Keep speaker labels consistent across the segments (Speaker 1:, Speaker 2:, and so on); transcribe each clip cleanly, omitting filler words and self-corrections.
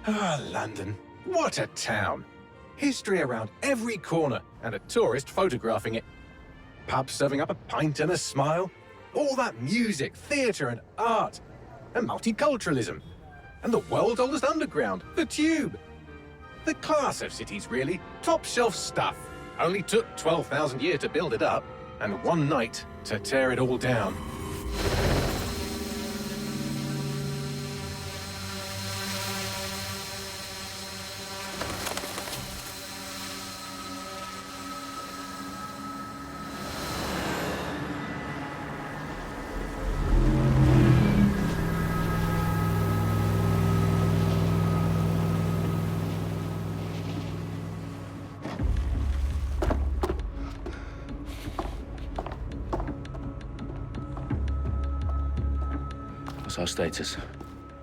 Speaker 1: Ah, London. What a town. History around every corner, and a tourist photographing it. Pubs serving up a pint and a smile. All that music, theatre and art. And multiculturalism. And the world's oldest underground, the Tube. The class of cities, really. Top shelf stuff. Only took 12,000 years to build it up, and one night to tear it all down.
Speaker 2: What's our status?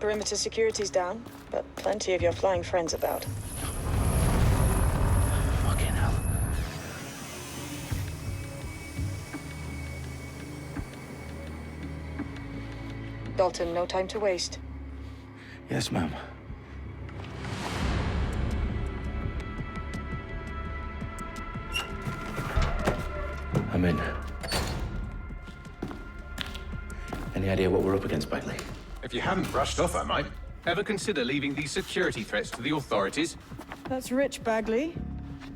Speaker 3: Perimeter security's down, but plenty of your flying friends about.
Speaker 2: Fucking hell.
Speaker 3: Dalton, no time to waste.
Speaker 2: Yes, ma'am. I'm in. Any idea what we're up against, Bagley?
Speaker 1: If you haven't brushed off, I might. Ever consider leaving these security threats to the authorities?
Speaker 4: That's rich, Bagley.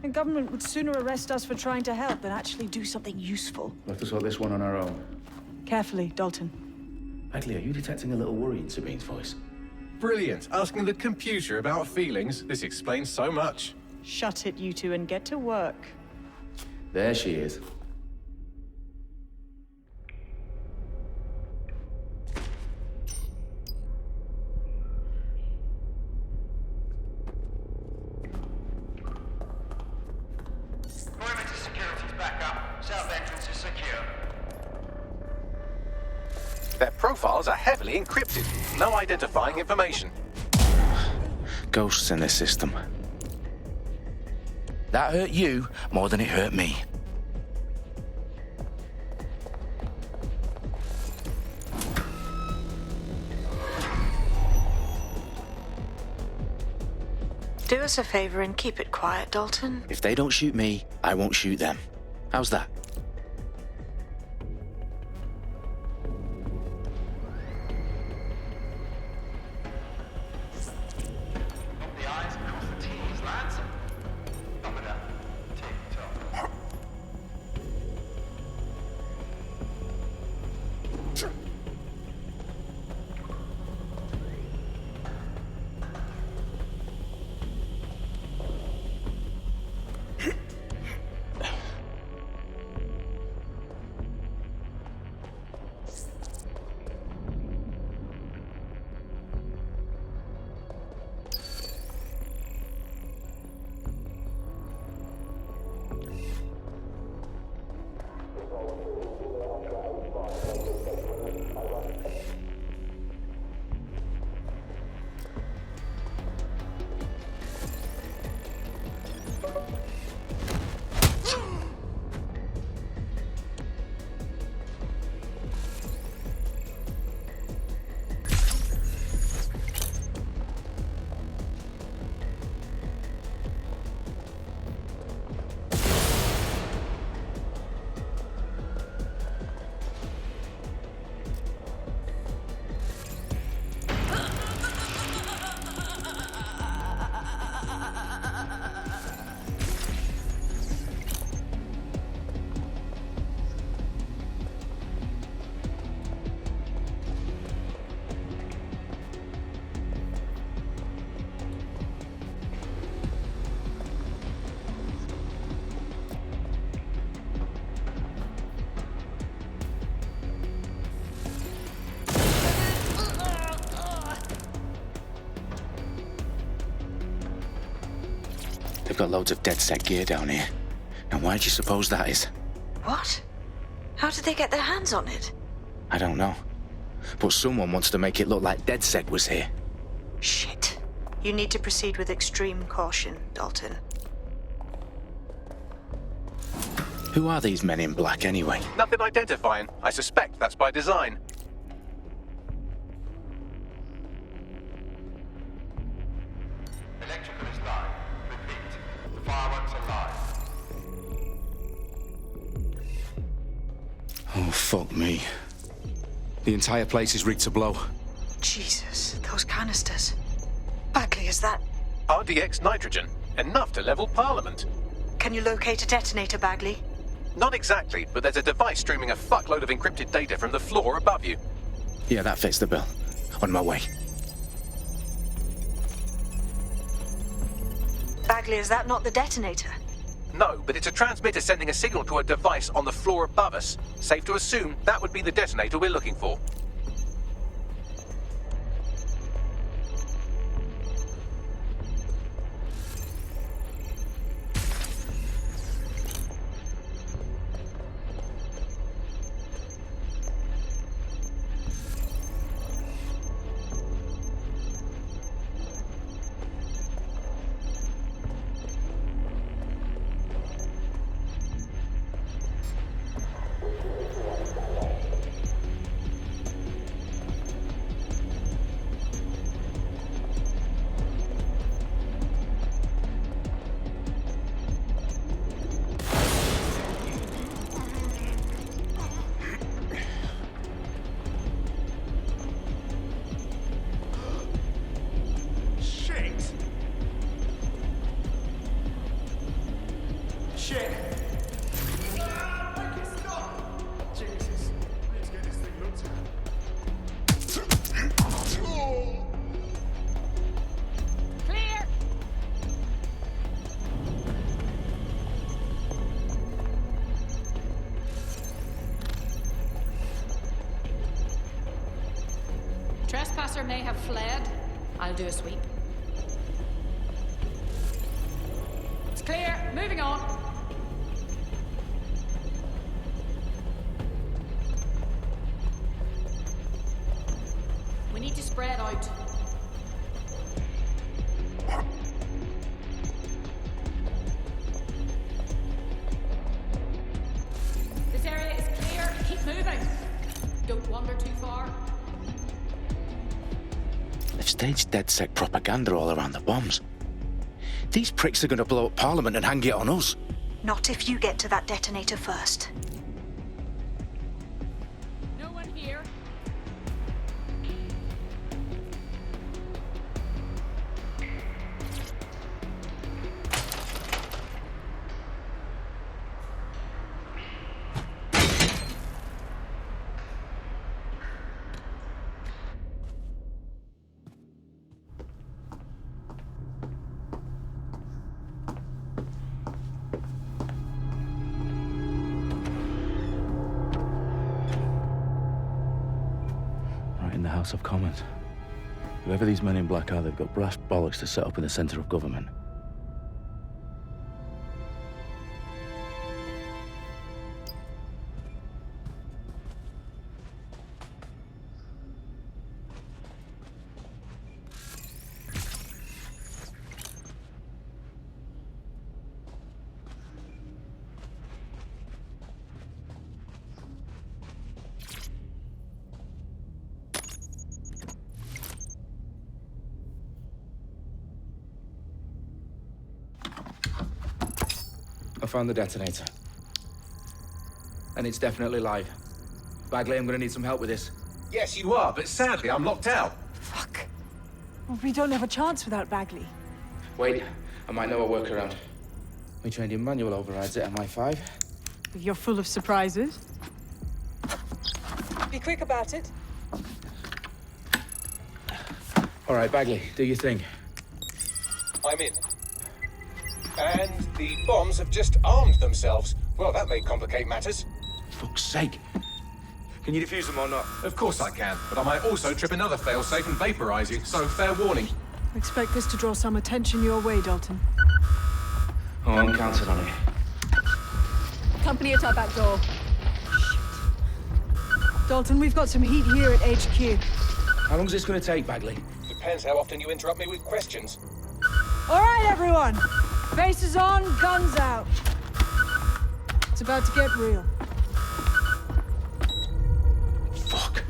Speaker 4: The government would sooner arrest us for trying to help than actually do something useful.
Speaker 2: We'll have to sort this one on our own.
Speaker 4: Carefully, Dalton.
Speaker 2: Bagley, are you detecting a little worry in Sabine's voice?
Speaker 1: Brilliant. Asking the computer about feelings. This explains so much.
Speaker 4: Shut it, you two, and get to work.
Speaker 2: There she is.
Speaker 5: Perimeter security's back up. South entrance is secure.
Speaker 1: Their profiles are heavily encrypted. No identifying information.
Speaker 2: Ghosts in this system. That hurt you more than it hurt me.
Speaker 3: Do us a favor and keep it quiet, Dalton.
Speaker 2: If they don't shoot me, I won't shoot them. How's that?
Speaker 5: Dot the I's, cross the T's, lads. Top of that. Tick-tock.
Speaker 2: They've got loads of dead set gear down here. Now why do you suppose that is?
Speaker 3: What? How did they get their hands on it?
Speaker 2: I don't know. But someone wants to make it look like DedSec was here.
Speaker 3: Shit. You need to proceed with extreme caution, Dalton.
Speaker 2: Who are these men in black anyway?
Speaker 1: Nothing identifying. I suspect that's by design.
Speaker 5: Fireworks are live.
Speaker 2: Oh, fuck me. The entire place is rigged to blow.
Speaker 3: Jesus, those canisters. Bagley, is that...
Speaker 1: RDX nitrogen, enough to level Parliament.
Speaker 3: Can you locate a detonator, Bagley?
Speaker 1: Not exactly, but there's a device streaming a fuckload of encrypted data from the floor above you.
Speaker 2: Yeah, that fits the bill. On my way.
Speaker 3: Bagley, is that not the detonator?
Speaker 1: No, but it's a transmitter sending a signal to a device on the floor above us. Safe to assume that would be the detonator we're looking for.
Speaker 5: Shit! Make it stop! Jesus, I need to get this thing looked at.
Speaker 4: Clear!
Speaker 6: Trespasser may have fled. I'll do a sweep. It's clear. Moving on. We need to spread out. This area is clear. Keep moving. Don't wander too far.
Speaker 2: They've staged DedSec propaganda all around the bombs. These pricks are going to blow up Parliament and hang it on us.
Speaker 3: Not if you get to that detonator first.
Speaker 6: No one here.
Speaker 7: Right in the House of Commons. Whoever these men in black are, they've got brass bollocks to set up in the centre of government.
Speaker 2: I found the detonator. And it's definitely live. Bagley, I'm gonna need some help with this.
Speaker 1: Yes, you are, but sadly I'm locked out.
Speaker 4: Fuck. Well, we don't have a chance without Bagley.
Speaker 2: Wait, I might know a workaround. We trained in manual overrides at MI5.
Speaker 4: You're full of surprises. Be quick about it.
Speaker 2: All right, Bagley, do your thing.
Speaker 1: I'm in. And the bombs have just armed themselves. Well, that may complicate matters.
Speaker 2: Fuck's sake. Can you defuse them or not?
Speaker 1: Of course I can, but I might also trip another failsafe and vaporize you, so fair warning.
Speaker 4: Expect this to draw some attention your way, Dalton.
Speaker 2: Oh, I'm counting on it.
Speaker 4: Company at our back door. Shit. Dalton, we've got some heat here at HQ.
Speaker 2: How long's this gonna take, Bagley?
Speaker 1: Depends how often you interrupt me with questions.
Speaker 4: All right, everyone. Faces on, guns out. It's about to get real.
Speaker 2: Fuck.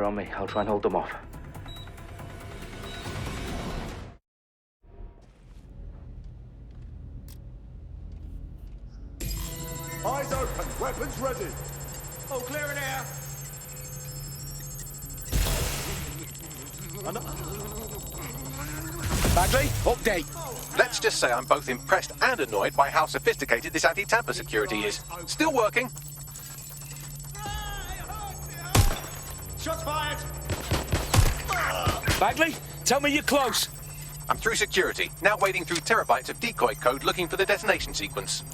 Speaker 7: fire on me. I'll try and hold them off.
Speaker 8: Eyes open, weapons ready.
Speaker 5: All clear in here.
Speaker 2: Bagley, update.
Speaker 1: Let's just say I'm both impressed and annoyed by how sophisticated this anti-tamper security is. Still working.
Speaker 5: Shots fired.
Speaker 2: Bagley, tell me you're close.
Speaker 1: I'm through security, now wading through terabytes of decoy code looking for the detonation sequence.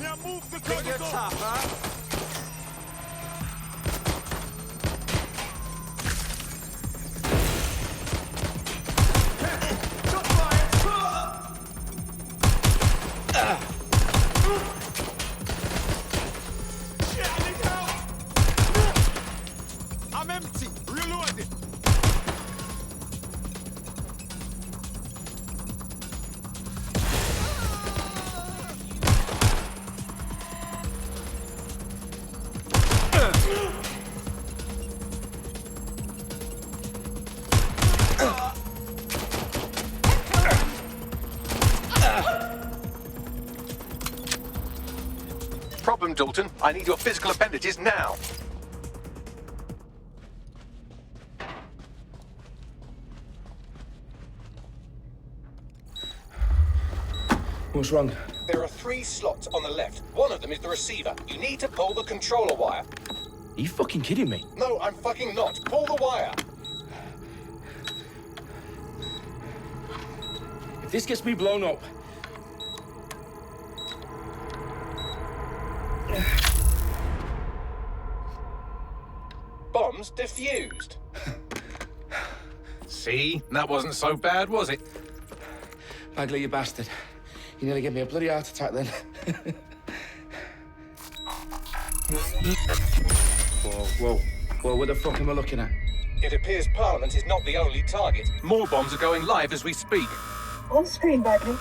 Speaker 8: Now move the
Speaker 5: Think you're tough, huh? Shots fired.
Speaker 8: Shit, I need help. I'm empty. Reloading.
Speaker 1: Problem, Dalton. I need your physical appendages now.
Speaker 2: What's wrong?
Speaker 1: There are 3 slots on the left. One of them is the receiver. You need to pull the controller wire.
Speaker 2: Are you fucking kidding me?
Speaker 1: No, I'm fucking not. Pull the wire.
Speaker 2: If this gets me blown up...
Speaker 1: Bombs defused. See? That wasn't so bad, was it?
Speaker 2: Bagley, you bastard. You nearly gave me a bloody heart attack then. Whoa, what the fuck am I looking at?
Speaker 1: It appears Parliament is not the only target. More bombs are going live as we speak.
Speaker 9: On screen, Bagley.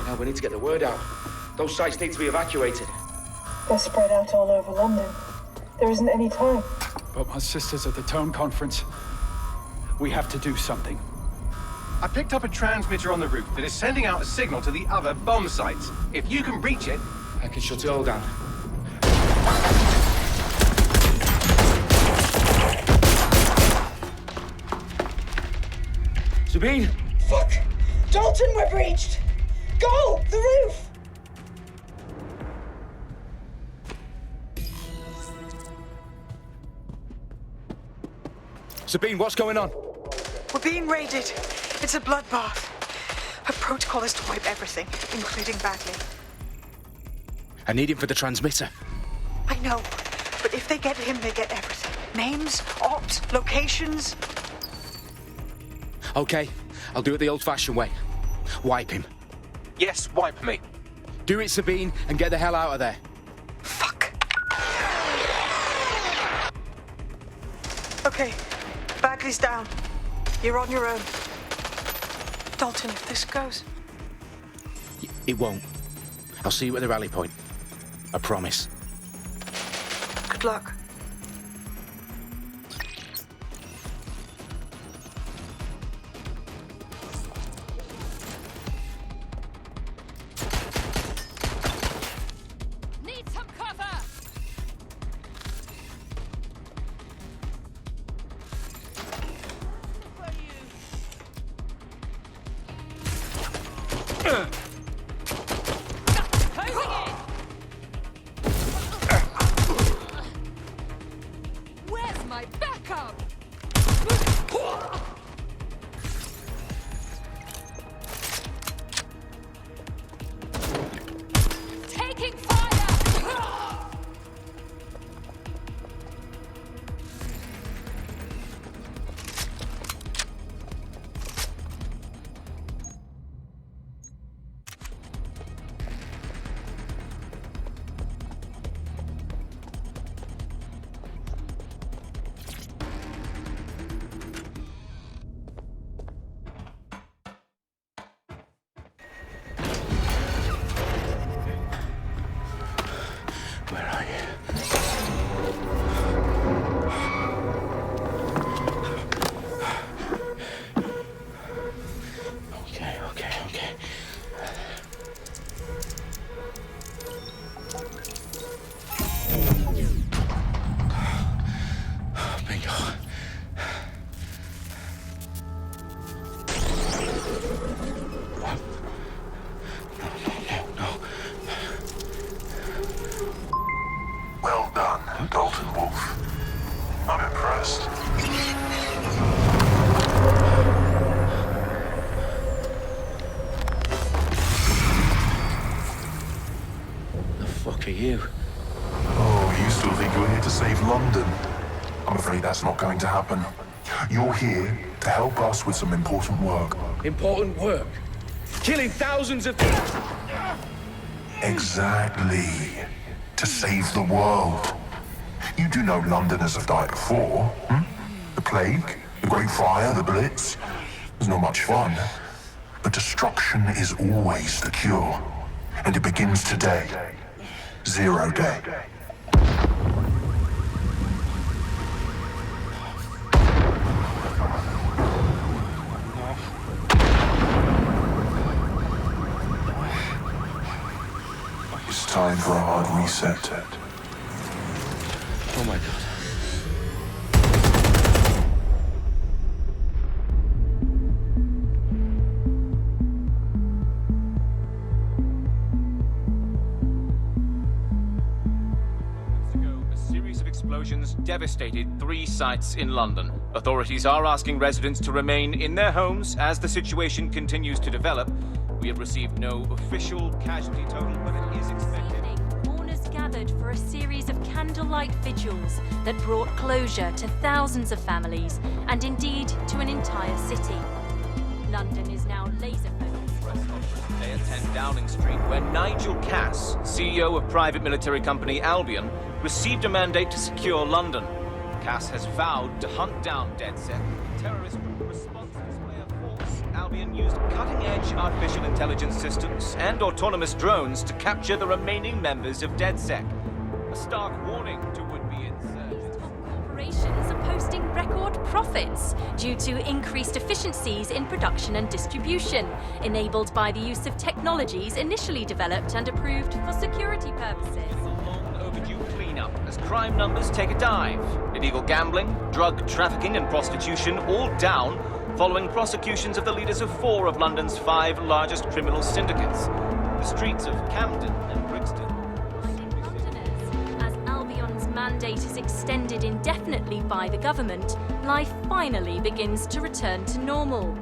Speaker 2: Now we need to get the word out. Those sites need to be evacuated.
Speaker 9: They're spread out all over London. There isn't any time.
Speaker 10: But my sister's at the town conference. We have to do something.
Speaker 1: I picked up a transmitter on the roof that is sending out a signal to the other bomb sites. If you can reach it...
Speaker 2: I can shut it all down. Sabine!
Speaker 9: Fuck! Dalton, we're breached! Go! The roof!
Speaker 2: Sabine, what's going on?
Speaker 3: We're being raided. It's a bloodbath. Our protocol is to wipe everything, including Bagley.
Speaker 2: I need him for the transmitter.
Speaker 3: I know, but if they get him, they get everything. Names, ops, locations.
Speaker 2: Okay, I'll do it the old-fashioned way. Wipe him.
Speaker 1: Yes, wipe me.
Speaker 2: Do it, Sabine, and get the hell out of there.
Speaker 3: Fuck. Okay, Bagley's down. You're on your own. Dalton, if this goes...
Speaker 2: It won't. I'll see you at the rally point. I promise.
Speaker 3: Good luck.
Speaker 6: Need some cover! Closing in! Where's my backup? Taking fire!
Speaker 11: happen. You're here to help us with some important work.
Speaker 2: Important work. Killing thousands of...
Speaker 11: Exactly. To save the world. You do know Londoners have died before, hmm? The plague, the Great Fire, the Blitz. It's not much fun. But destruction is always the cure. And it begins today. 0 day. It's time for a hard reset.
Speaker 2: Oh my God.
Speaker 12: Explosions devastated 3 sites in London. Authorities are asking residents to remain in their homes as the situation continues to develop. We have received no official casualty total, but it is expected.
Speaker 13: Mourners gathered for a series of candlelight vigils that brought closure to thousands of families and indeed to an entire city. London is now laser-focused.
Speaker 12: Today at 10 Downing Street, where Nigel Cass, CEO of private military company Albion, received a mandate to secure London. Cass has vowed to hunt down DedSec, a terrorist response display of force. Albion used cutting-edge artificial intelligence systems and autonomous drones to capture the remaining members of DedSec. A stark warning to would-be insurgents.
Speaker 13: Corporations are posting record profits due to increased efficiencies in production and distribution, enabled by the use of technologies initially developed and approved for security purposes.
Speaker 12: As crime numbers take a dive. Illegal gambling, drug trafficking and prostitution all down following prosecutions of the leaders of 4 of London's 5 largest criminal syndicates. The streets of Camden and Brixton.
Speaker 13: As Albion's mandate is extended indefinitely by the government, life finally begins to return to normal.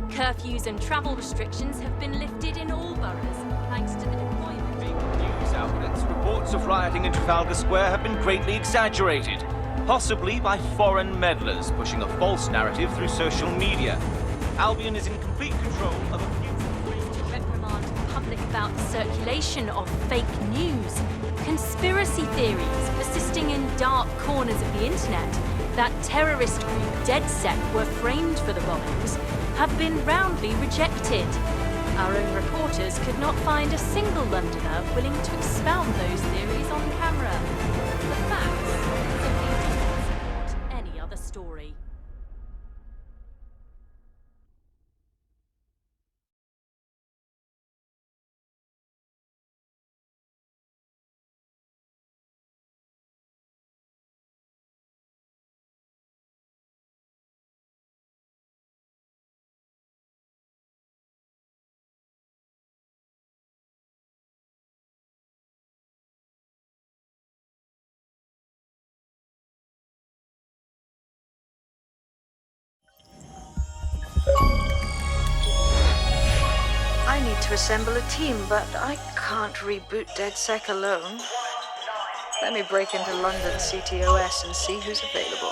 Speaker 13: Curfews and travel restrictions have been lifted in all boroughs, thanks to the deployment.
Speaker 12: News outlets, reports of rioting in Trafalgar Square have been greatly exaggerated, possibly by foreign meddlers pushing a false narrative through social media. Albion is in complete control of a few...
Speaker 13: To reprimand the public about the circulation of fake news, conspiracy theories persisting in dark corners of the internet that terrorist group DedSec were framed for the bombings have been roundly rejected. Our own reporters could not find a single Londoner willing to expound those theories on camera. The facts simply don't support any other story.
Speaker 3: I need to assemble a team, but I can't reboot DedSec alone. Let me break into London CTOS and see who's available.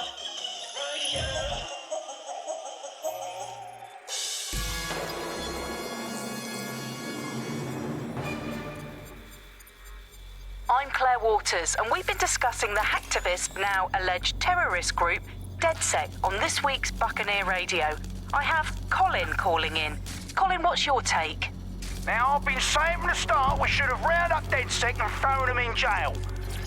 Speaker 14: I'm Claire Waters, and we've been discussing the hacktivist, now alleged terrorist group, DedSec, on this week's Buccaneer Radio. I have Colin calling in. Colin, what's your take?
Speaker 15: Now, I've been saying from the start we should have rounded up DedSec and thrown them in jail.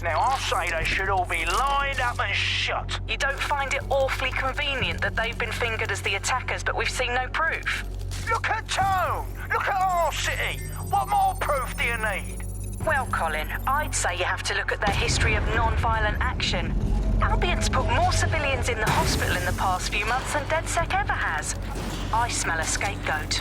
Speaker 15: Now, I'll say they should all be lined up and shot.
Speaker 14: You don't find it awfully convenient that they've been fingered as the attackers, but we've seen no proof?
Speaker 15: Look at Tone! Look at our city! What more proof do you need?
Speaker 14: Well, Colin, I'd say you have to look at their history of non-violent action. Albion's put more civilians in the hospital in the past few months than DedSec ever has. I smell a scapegoat.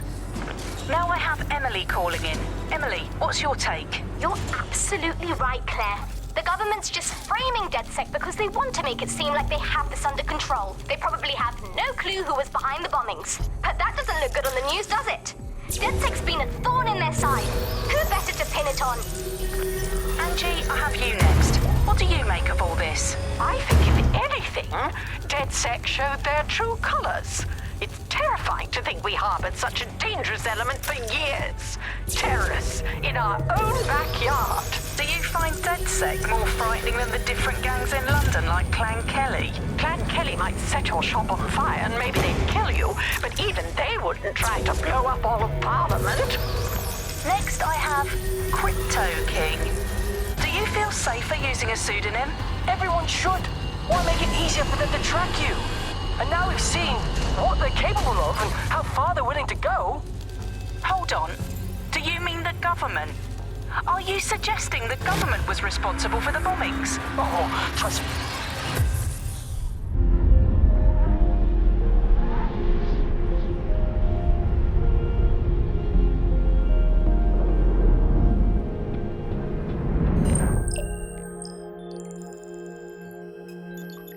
Speaker 14: Now I have Emily calling in. Emily, what's your take?
Speaker 16: You're absolutely right, Claire. The government's just framing DedSec because they want to make it seem like they have this under control. They probably have no clue who was behind the bombings. But that doesn't look good on the news, does it? DedSec's been a thorn in their side. Who better to pin it on?
Speaker 14: Angie, I have you next. What What do you make of all this?
Speaker 15: I think, if anything, DedSec showed their true colors. It's terrifying to think we harbored such a dangerous element for years. Terrorists in our own backyard.
Speaker 14: Do you find DedSec more frightening than the different gangs in London, like Clan Kelly?
Speaker 15: Clan Kelly might set your shop on fire and maybe they'd kill you, but even they wouldn't try to blow up all of Parliament.
Speaker 14: Next, I have Crypto King. Do you feel safer using a pseudonym?
Speaker 15: Everyone should. Why make it easier for them to track you? And now we've seen what they're capable of and how far they're willing to go.
Speaker 14: Hold on. Do you mean the government? Are you suggesting the government was responsible for the bombings?
Speaker 15: Oh, trust me.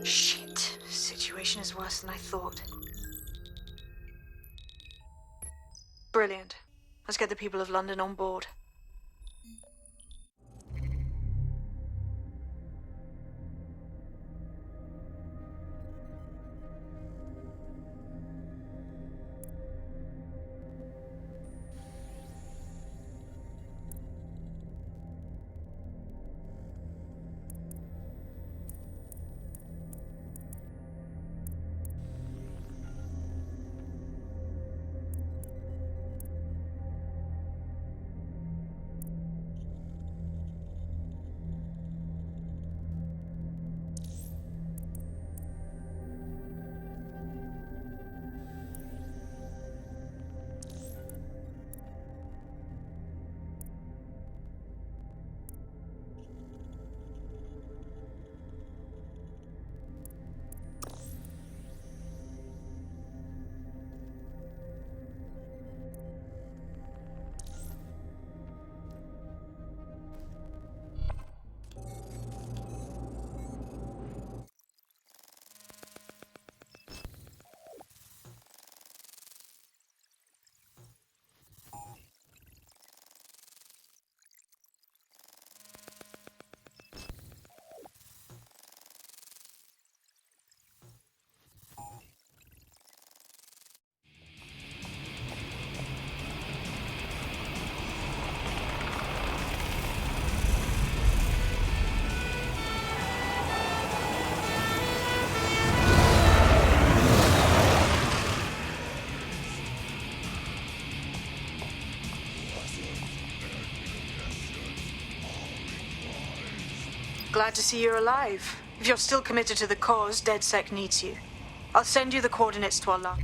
Speaker 3: Shit. Situation is worse than I thought. Brilliant. Let's get the people of London on board. Glad to see you're alive. If you're still committed to the cause, DedSec needs you. I'll send you the coordinates to our lab.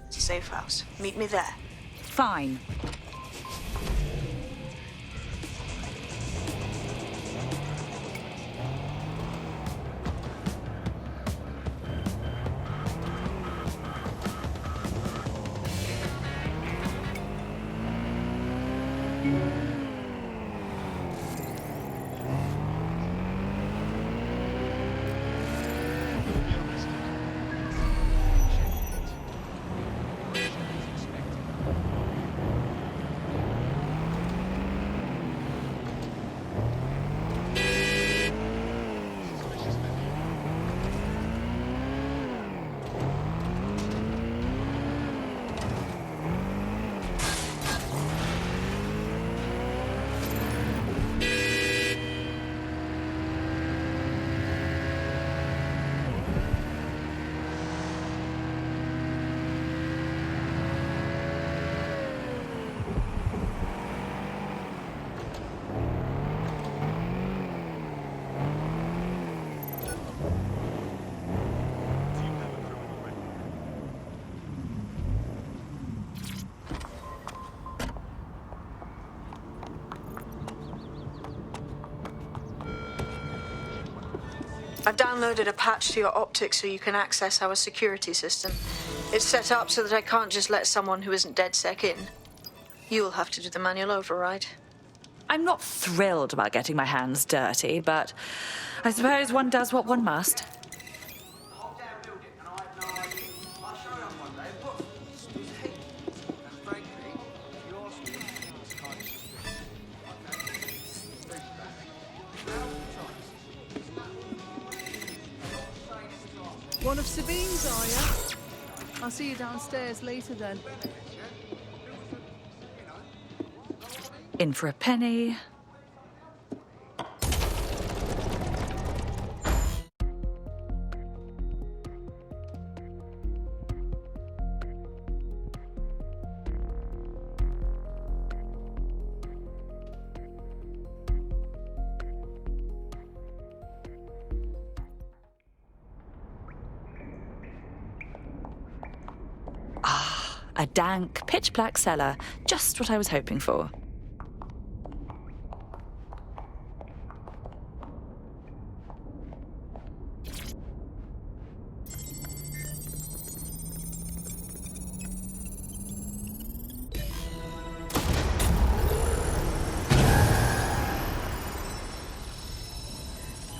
Speaker 3: It's a safe house. Meet me there.
Speaker 17: Fine.
Speaker 3: I've downloaded a patch to your optics so you can access our security system. It's set up so that I can't just let someone who isn't DedSec in. You'll have to do the manual override.
Speaker 17: I'm not thrilled about getting my hands dirty, but I suppose one does what one must.
Speaker 4: One of Sabine's, are you? I'll see you downstairs later then.
Speaker 17: In for a penny. A dank, pitch-black cellar. Just what I was hoping for.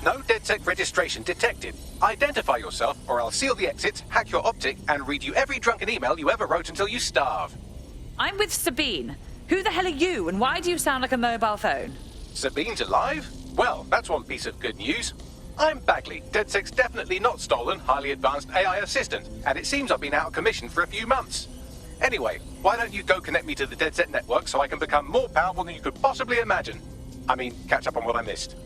Speaker 1: No DedSec registration detected. Identify yourself, or I'll seal the exits, hack your optic, and read you every drunken email you ever wrote until you starve.
Speaker 17: I'm with Sabine. Who the hell are you, and why do you sound like a mobile phone?
Speaker 1: Sabine's alive? Well, that's one piece of good news. I'm Bagley, DedSec's definitely not stolen, highly advanced AI assistant, and it seems I've been out of commission for a few months. Anyway, why don't you go connect me to the DedSec network so I can become more powerful than you could possibly imagine? I mean, catch up on what I missed.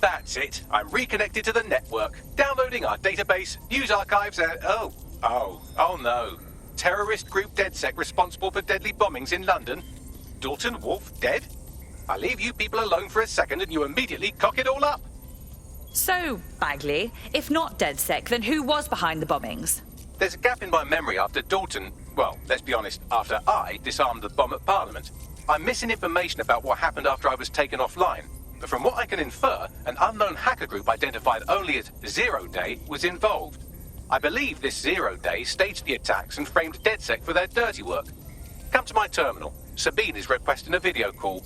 Speaker 1: That's it. I'm reconnected to the network, downloading our database, news archives, and oh no. Terrorist group DedSec responsible for deadly bombings in London. Dalton Wolf dead? I leave you people alone for a second and you immediately cock it all up.
Speaker 17: So, Bagley, if not DedSec, then who was behind the bombings?
Speaker 1: There's a gap in my memory after Dalton, well, let's be honest, after I disarmed the bomb at Parliament. I'm missing information about what happened after I was taken offline. But from what I can infer, an unknown hacker group identified only as Zero Day was involved. I believe this Zero Day staged the attacks and framed DedSec for their dirty work. Come to my terminal. Sabine is requesting a video call.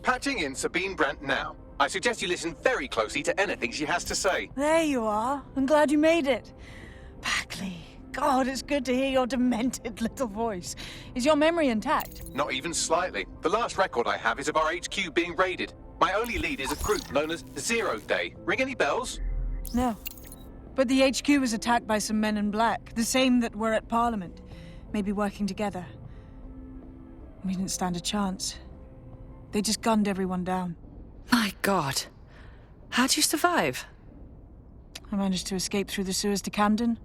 Speaker 1: Patching in Sabine Brandt now. I suggest you listen very closely to anything she has to say.
Speaker 4: There you are. I'm glad you made it. Bagley, God, it's good to hear your demented little voice. Is your memory intact?
Speaker 1: Not even slightly. The last record I have is of our HQ being raided. My only lead is a group known as Zero Day. Ring any bells?
Speaker 4: No. But the HQ was attacked by some men in black, the same that were at Parliament. Maybe working together. We didn't stand a chance. They just gunned everyone down.
Speaker 17: My God. How'd you survive?
Speaker 4: I managed to escape through the sewers to Camden.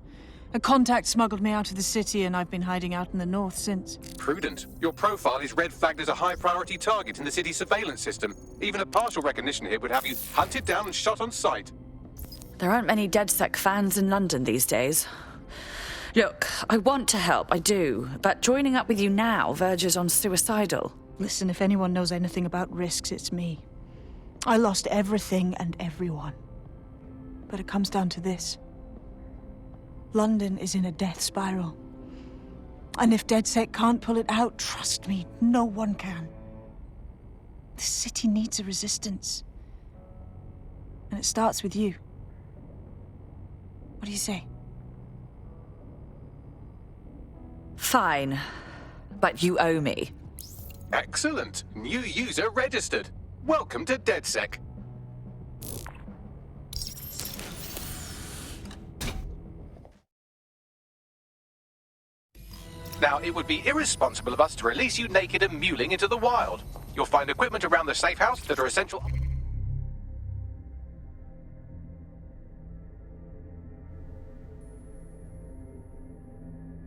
Speaker 4: A contact smuggled me out of the city, and I've been hiding out in the north since.
Speaker 1: Prudent. Your profile is red flagged as a high-priority target in the city's surveillance system. Even a partial recognition here would have you hunted down and shot on sight.
Speaker 17: There aren't many DedSec fans in London these days. Look, I want to help, I do, but joining up with you now verges on suicidal.
Speaker 4: Listen, if anyone knows anything about risks, it's me. I lost everything and everyone. But it comes down to this. London is in a death spiral. And if DedSec can't pull it out, trust me, no one can. The city needs a resistance. And it starts with you. What do you say?
Speaker 17: Fine. But you owe me.
Speaker 1: Excellent. New user registered. Welcome to DedSec. Now, it would be irresponsible of us to release you naked and mewling into the wild. You'll find equipment around the safe house that are essential.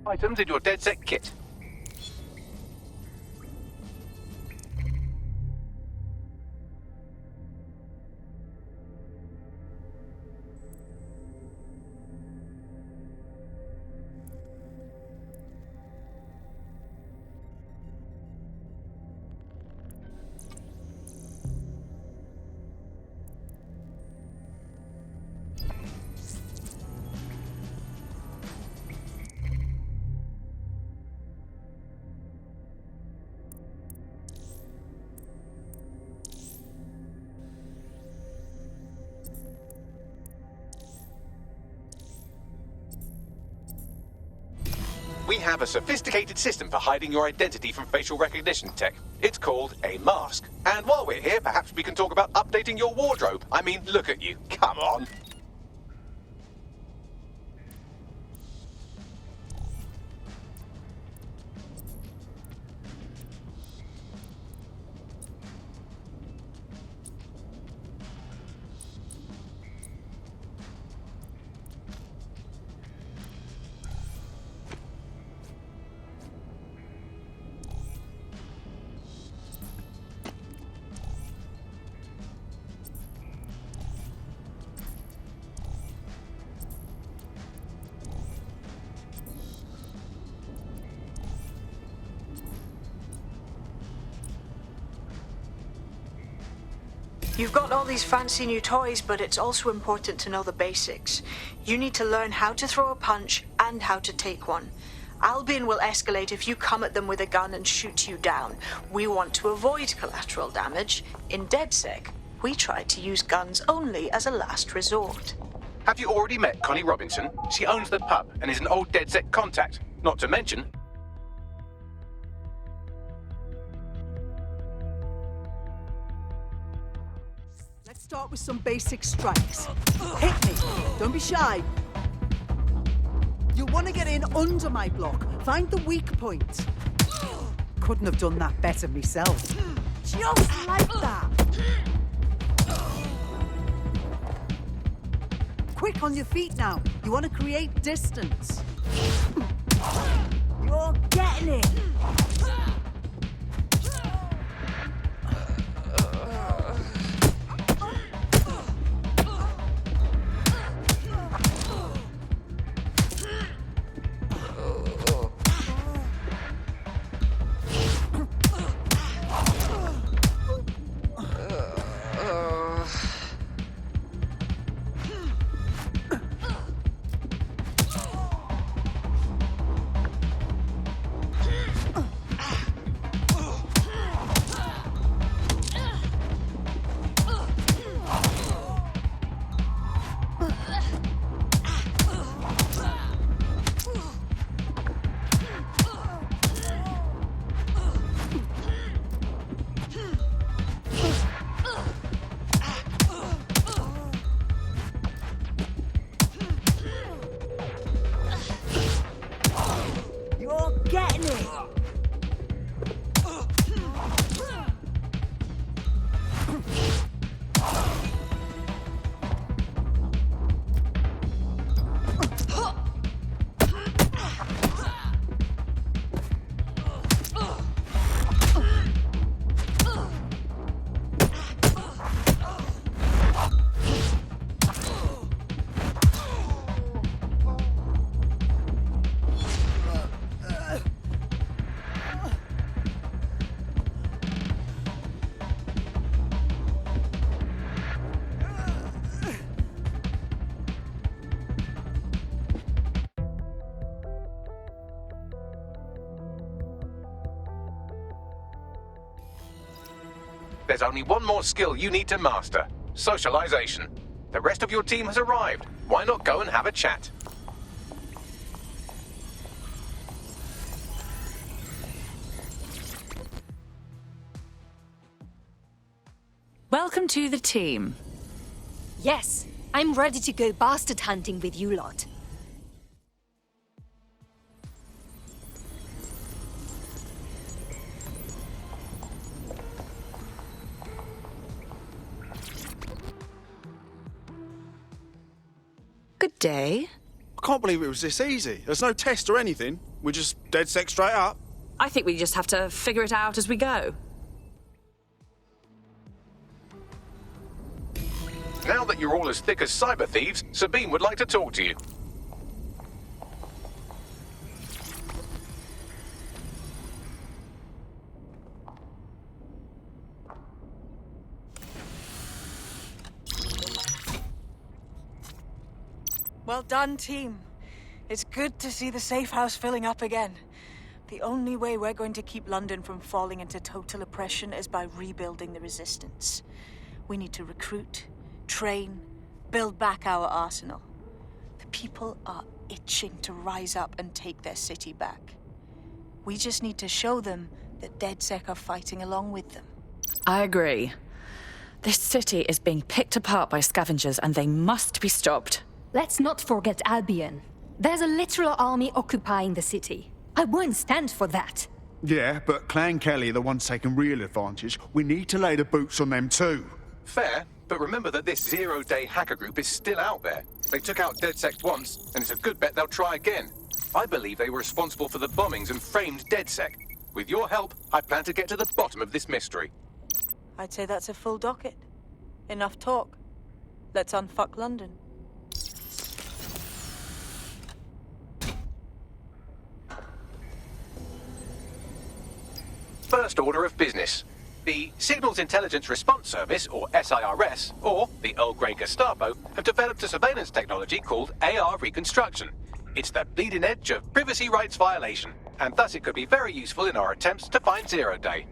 Speaker 1: Items in your DedSec kit. have a sophisticated system for hiding your identity from facial recognition tech. It's called a mask. And while we're here, perhaps we can talk about updating your wardrobe. I mean, look at you. Come on.
Speaker 4: You've got all these fancy new toys, but it's also important to know the basics. You need to learn how to throw a punch and how to take one. Albion will escalate if you come at them with a gun and shoot you down. We want to avoid collateral damage. In DedSec, we try to use guns only as a last resort.
Speaker 1: Have you already met Connie Robinson? She owns the pub and is an old DedSec contact. Not to mention...
Speaker 9: Let's start with some basic strikes. Hit me. Don't be shy. You'll want to get in under my block. Find the weak point. Couldn't have done that better myself. Just like that. Quick on your feet now. You want to create distance. You're getting it.
Speaker 1: There's only one more skill you need to master. Socialization. The rest of your team has arrived. Why not go and have a chat?
Speaker 17: Welcome to the team.
Speaker 13: Yes, I'm ready to go bastard hunting with you lot.
Speaker 17: Good day.
Speaker 8: I can't believe it was this easy. There's no test or anything. We're just DedSec straight up.
Speaker 17: I think we just have to figure it out as we go.
Speaker 1: Now that you're all as thick as cyber thieves, Sabine would like to talk to you.
Speaker 4: Well done, team. It's good to see the safe house filling up again. The only way we're going to keep London from falling into total oppression is by rebuilding the resistance. We need to recruit, train, build back our arsenal. The people are itching to rise up and take their city back. We just need to show them that DedSec are fighting along with them.
Speaker 17: I agree. This city is being picked apart by scavengers and they must be stopped.
Speaker 18: Let's not forget Albion. There's a literal army occupying the city. I won't stand for that.
Speaker 8: Yeah, but Clan Kelly are the ones taking real advantage. We need to lay the boots on them too.
Speaker 1: Fair, but remember that this zero-day hacker group is still out there. They took out DedSec once, and it's a good bet they'll try again. I believe they were responsible for the bombings and framed DedSec. With your help, I plan to get to the bottom of this mystery.
Speaker 4: I'd say that's a full docket. Enough talk. Let's unfuck London.
Speaker 1: First order of business. The Signals Intelligence Response Service, or SIRS, or the Earl Grey Gestapo, have developed a surveillance technology called AR Reconstruction. It's the bleeding edge of privacy rights violation, and thus it could be very useful in our attempts to find Zero Day.